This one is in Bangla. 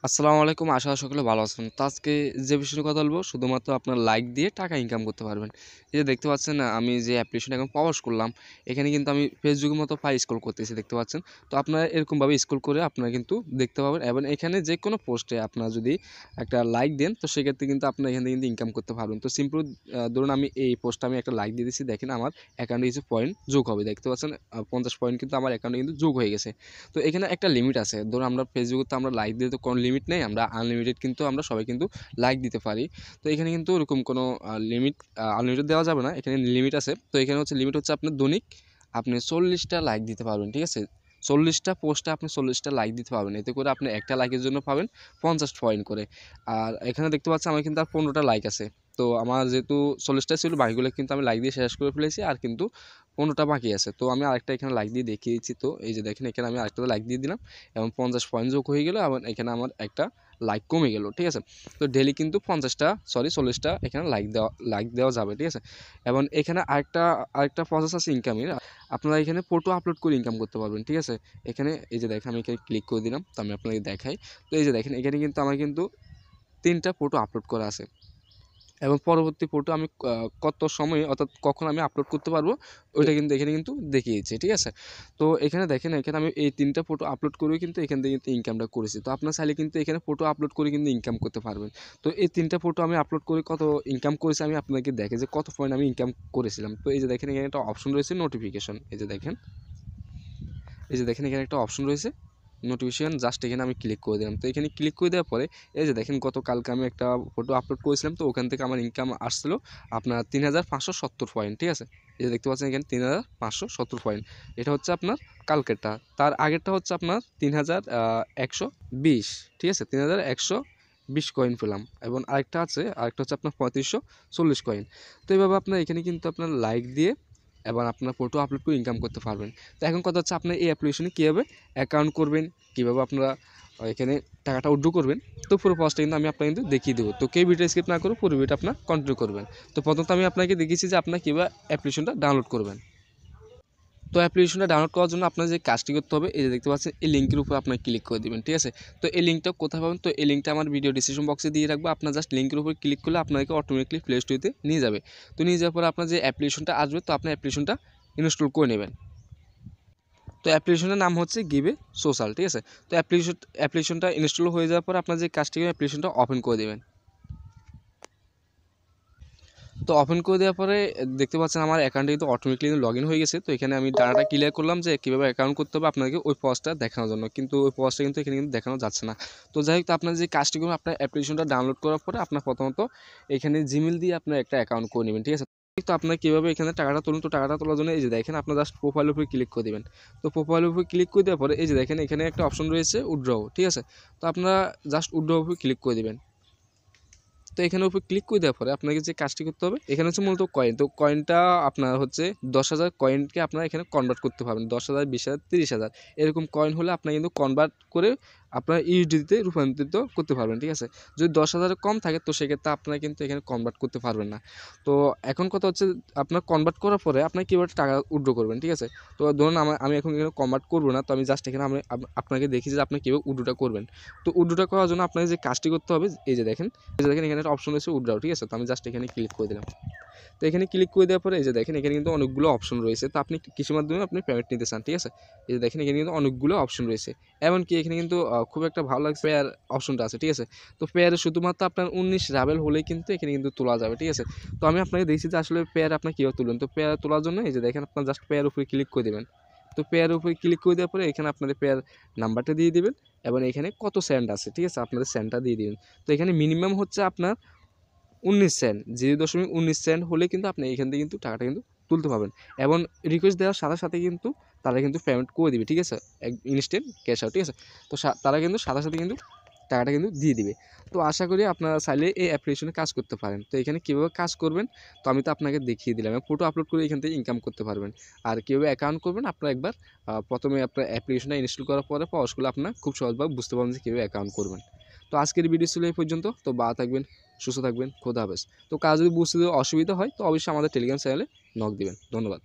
আসসালামু আলাইকুম। আশা করি সকলে ভালো আছেন। তো আজকে যে বিষয় নিয়ে কথা বলবো শুধুমাত্র আপনার লাইক দিয়ে টাকা ইনকাম করতে পারবেন। এই যে দেখতে পাচ্ছেন না আমি যে অ্যাপ্লিকেশনটা এখন প্রবেশ করলাম, এখানে কিন্তু আমি ফেসবুকের মতো ফাইল স্ক্রল করতেছি দেখতে পাচ্ছেন। তো আপনারা এরকমভাবে স্ক্রল করে আপনারা কিন্তু দেখতে পাবেন এবং এখানে যেকোনো পোস্টে আপনারা যদি একটা লাইক দেন তো সেক্ষেত্রে কিন্তু আপনারা এখান থেকে কিন্তু ইনকাম করতে পারবেন। তো সিম্পল ধরুন আমি এই পোস্টটা আমি একটা লাইক দিয়ে দিচ্ছি, দেখেন আমার অ্যাকাউন্টে কিছু পয়েন্ট যোগ হবে। দেখতে পাচ্ছেন 50 পয়েন্ট কিন্তু আমার অ্যাকাউন্টে কিন্তু যোগ হয়ে গেছে। তো এখানে একটা লিমিট আছে। ধরুন আমরা ফেসবুকে তো আমরা লাইক দিতে তো কোনো লিমিট নেই। আমরা আনলিমিটেড কিন্তু আমরা সবাই কিন্তু লাইক দিতে পারি। তো এখানে কিন্তু ওরকম কোনো লিমিট আনলিমিটেড দেওয়া যাবে না। এখানে লিমিট আছে। তো এখানে হচ্ছে লিমিট হচ্ছে আপনার দৈনিক আপনি 40 টা লাইক দিতে পারবেন। ঠিক আছে? 40 টা পোস্টে আপনি 40 টা লাইক দিতে পারবেন। এতে করে আপনি একটা লাইকের জন্য পাবেন 50 পয়েন্ট করে। আর এখানে দেখতে পাচ্ছেন আমার কিন্তু আর 15 টা লাইক আছে। তো আমার যেহেতু 40 টা ছিল বাকিগুলো কিন্তু আমি লাইক দিয়ে শেষ করে ফেলেছি। আর কিন্তু 15 টা বাকি আছে। তো আমি আরেকটা এখানে লাইক দিয়ে দেখিয়ে দিচ্ছি। তো এই যে দেখেন এখানে আমি আরেকটা লাইক দিয়ে দিলাম এবং 50 পয়েন্ট যোগ হয়ে গেল এবং এখানে আমার একটা লাইক কমে গেল। ঠিক আছে? তো ডেইলি কিন্তু 40 টা 40 টা এখানে লাইক দেওয়া যাবে। ঠিক আছে? এবং এখানে আরেকটা প্রসেস আছে ইনকামের। আপনারা এখানে ফটো আপলোড করে ইনকাম করতে পারবেন। ঠিক আছে? এখানে এই যে দেখেন আমি এখানে ক্লিক করে দিলাম। তো আমি আপনাদের দেখাই। তো এই যে দেখেন এখানে কিন্তু আমার কিন্তু 3 টা ফটো আপলোড করা আছে। এবং পরবর্তী ফটো আমি কত সময়ে অর্থাৎ কখন আমি আপলোড করতে পারবো ওইটা কিন্তু এখানে কিন্তু দেখিয়েছে। ঠিক আছে? তো এখানে দেখেন এখানে আমি এই 3টা ফটো আপলোড করেও কিন্তু এখান থেকে কিন্তু ইনকামটা করেছি। তো আপনার চাইলে কিন্তু এখানে ফটো আপলোড করে কিন্তু ইনকাম করতে পারবেন। তো এই 3টা ফটো আমি আপলোড করে কত ইনকাম করেছি আমি আপনাকে দেখাই যে কত পয়েন্ট আমি ইনকাম করেছিলাম। তো এই যে দেখেন এখানে একটা অপশন রয়েছে নোটিফিকেশন। এই যে দেখেন এখানে একটা অপশন রয়েছে নোটিফিকেশন, জাস্ট এখানে আমি ক্লিক করে দিলাম। তো এখানে ক্লিক করে দেওয়ার পরে এই যে দেখেন গতকালকে আমি একটা ফটো আপলোড করেছিলাম। তো ওখান থেকে আমার ইনকাম আসছিল আপনার 3570 পয়েন্ট। ঠিক আছে? এই যে দেখতে পাচ্ছেন এখানে 3570 পয়েন্ট। এটা হচ্ছে আপনার কালকেরটা। তার আগেরটা হচ্ছে আপনার 3120। ঠিক আছে? 3120 কয়েন পেলাম এবং আরেকটা হচ্ছে আপনার 3540 কয়েন। তো এইভাবে আপনার এখানে কিন্তু আপনার লাইক দিয়ে এবং আপনার ফটো আপলোড করে ইনকাম করতে পারবেন। তো এখন কথা হচ্ছে আপনার এই অ্যাপ্লিকেশনে কীভাবে অ্যাকাউন্ট করবেন, কীভাবে আপনারা এখানে টাকাটা উইথড্র করবেন। তো পুরো প্রসেসটা কিন্তু আমি আপনাকে কিন্তু দেখিয়ে দেবো। তো কেউ ভিডিও স্কিপ না করে পুরো ভিডিওটা আপনার কন্টিনিউ করবেন। তো প্রথমত আমি আপনাকে দেখিয়েছি যে আপনার কীভাবে অ্যাপ্লিকেশনটা ডাউনলোড করবেন। তো অ্যাপ্লিকেশনটা ডাউনলোড করার জন্য আপনার যে কাজটি করতে হবে এই যে দেখতে পাচ্ছেন এই লিঙ্কের উপর আপনার ক্লিক করে দেবেন। ঠিক আছে? তো এই লিঙ্কটা কোথায় পাবেন? তো এই লিঙ্কটা আমার ভিডিও ডিসক্রিপশন বক্সে দিয়ে রাখবো। আপনার জাস্ট লিঙ্কের উপর ক্লিক করলে আপনাকে অটোমেটিকলি প্লে স্টোরে নিয়ে যাবে। তো নিয়ে যাওয়ার পর আপনার যে অ্যাপ্লিকেশনটা আসবে তো আপনার অ্যাপ্লিকেশনটা ইনস্টল করে নেবেন। তো অ্যাপ্লিকেশনের নাম হচ্ছে গিভে সোশ্যাল। ঠিক আছে? তো অ্যাপ্লিকেশনটা ইনস্টল হয়ে যাওয়ার পর আপনার যে কাজটি অ্যাপ্লিকেশনটা ওপেন করে দেবেন। তো ওপেন করে দেওয়ার পরে দেখতে পাচ্ছেন আমার অ্যাকাউন্টে কিন্তু অটোমেটিকলি লগ ইন হয়ে গেছে। তো এখানে আমি ডাটাটা ক্লিয়ার করলাম যে কীভাবে অ্যাকাউন্ট করতে হবে আপনাকে ওই প্রসেসটা দেখানোর জন্য, কিন্তু ওই প্রসেসটা কিন্তু এখানে কিন্তু দেখানো যাচ্ছে না। তো যাই হোক, তো আপনার যে কাজটি করবেন আপনার অ্যাপ্লিকেশনটা ডাউনলোড করার পরে আপনার প্রথমত এখানে জিমেল দিয়ে আপনার একটা অ্যাকাউন্ট করে নেবেন। ঠিক আছে? তো আপনার কীভাবে এখানে টাকাটা তুলুন, তো টাকাটা তোলার জন্য এই যে দেখেন আপনার জাস্ট প্রোফাইলের উপরে ক্লিক করে দেবেন। তো প্রোফাইলের উপরে ক্লিক করে দেওয়ার পরে এই যে দেখেন এখানে একটা অপশন রয়েছে উইথড্র। ঠিক আছে? তো আপনারা জাস্ট উইথড্র উপরে ক্লিক করে দেবেন। তো এখানের উপর ক্লিক করে দেওয়ার পরে আপনাকে যে কাজটি করতে হবে এখানে হচ্ছে মূলত কয়েন। তো কয়েনটা আপনার হচ্ছে 10,000 কয়েনকে আপনারা এখানে কনভার্ট করতে পারবেন। 10,000, 20,000, 30,000 এরকম কয়েন হলে আপনার কিন্তু কনভার্ট করে আপনার ইউএসডিতে রূপান্তরিত করতে পারবেন। ঠিক আছে? যদি 10,000 কম থাকে তো সেক্ষেত্রে আপনারা কিন্তু এখানে কনভার্ট করতে পারবেন না। তো এখন কথা হচ্ছে আপনার কনভার্ট করার পরে আপনার কীভাবে টাকা উইথড্র করবেন। ঠিক আছে? তো ধরুন আমি এখন এখানে কনভার্ট করবো না। তো আমি জাস্ট এখানে আপনাকে দেখি যে আপনি কীভাবে উইথড্রটা করবেন। তো উইথড্রটা করার জন্য আপনাকে যে কাজটি করতে হবে এই যে দেখেন এখানে একটা অপশন রয়েছে উইথড্র। ঠিক আছে? তো আমি জাস্ট এখানে ক্লিক করে দিলাম। তো এখানে ক্লিক করে দেওয়ার পরে এই যে দেখেন এখানে কিন্তু অনেকগুলো অপশন রয়েছে। তো আপনি কিসের মাধ্যমে আপনি পেমেন্ট নিতে চান। ঠিক আছে? এই যে দেখেন এখানে কিন্তু অনেকগুলো অপশন রয়েছে। এমনকি এখানে কিন্তু খুব একটা ভালো লাগছে পেয়ার অপশনটা আছে। ঠিক আছে? তো পেয়ারে শুধুমাত্র আপনার 19 রাবেল হলেই কিন্তু এখানে কিন্তু তোলা যাবে। ঠিক আছে? তো আমি আপনাকে দেখছি যে আসলে পেয়ার আপনি কীভাবে তুলবেন। তো পেয়ার তোলার জন্য এই যে দেখেন আপনার জাস্ট পেয়ার উপরে ক্লিক করে দেবেন। তো পেয়ারের উপরে ক্লিক করে দেওয়ার পরে এখানে আপনাদের পেয়ার নাম্বারটা দিয়ে দিবেন এবং এখানে কত সেন্ট আছে। ঠিক আছে? আপনাদের সেন্টটা দিয়ে দিবেন। তো এখানে মিনিমাম হচ্ছে আপনার 19 সেন্ট, 0.19 সেন্ট হলে কিন্তু আপনি এখান থেকে কিন্তু টাকাটা কিন্তু তুলতে পারবেন এবং রিকোয়েস্ট দেওয়ার সাথে সাথে কিন্তু তারা কিন্তু পেমেন্ট করে দিবে। ঠিক আছে? Instant cash out. ঠিক আছে? তো তারা কিন্তু সাথে সাথে কিন্তু টাকাটা কিন্তু দিয়ে দিবে। তো আশা করি আপনারা চাইলে এই অ্যাপ্লিকেশনে কাজ করতে পারেন। তো এখানে কীভাবে কাজ করবেন তো আমি তো আপনাকে দেখিয়ে দিলাম। ফটো আপলোড করে এখান থেকে ইনকাম করতে পারবেন। আর কীভাবে অ্যাকাউন্ট করবেন আপনারা একবার প্রথমে আপনার অ্যাপ্লিকেশনটা ইনস্টল করার পরে প্রসেসগুলো আপনার খুব সহজভাবে বুঝতে পারবেন যে কীভাবে অ্যাকাউন্ট করবেন। তো আজকের ভিডিও ছিল এই পর্যন্ত। তো ভালো থাকবেন, সুস্থ থাকবেন, খোদা হাফেজ। তো কাজ যদি বুঝতে অসুবিধা হয় তো অবশ্যই আমাদের টেলিগ্রাম চ্যানেলে নক দিবেন। ধন্যবাদ।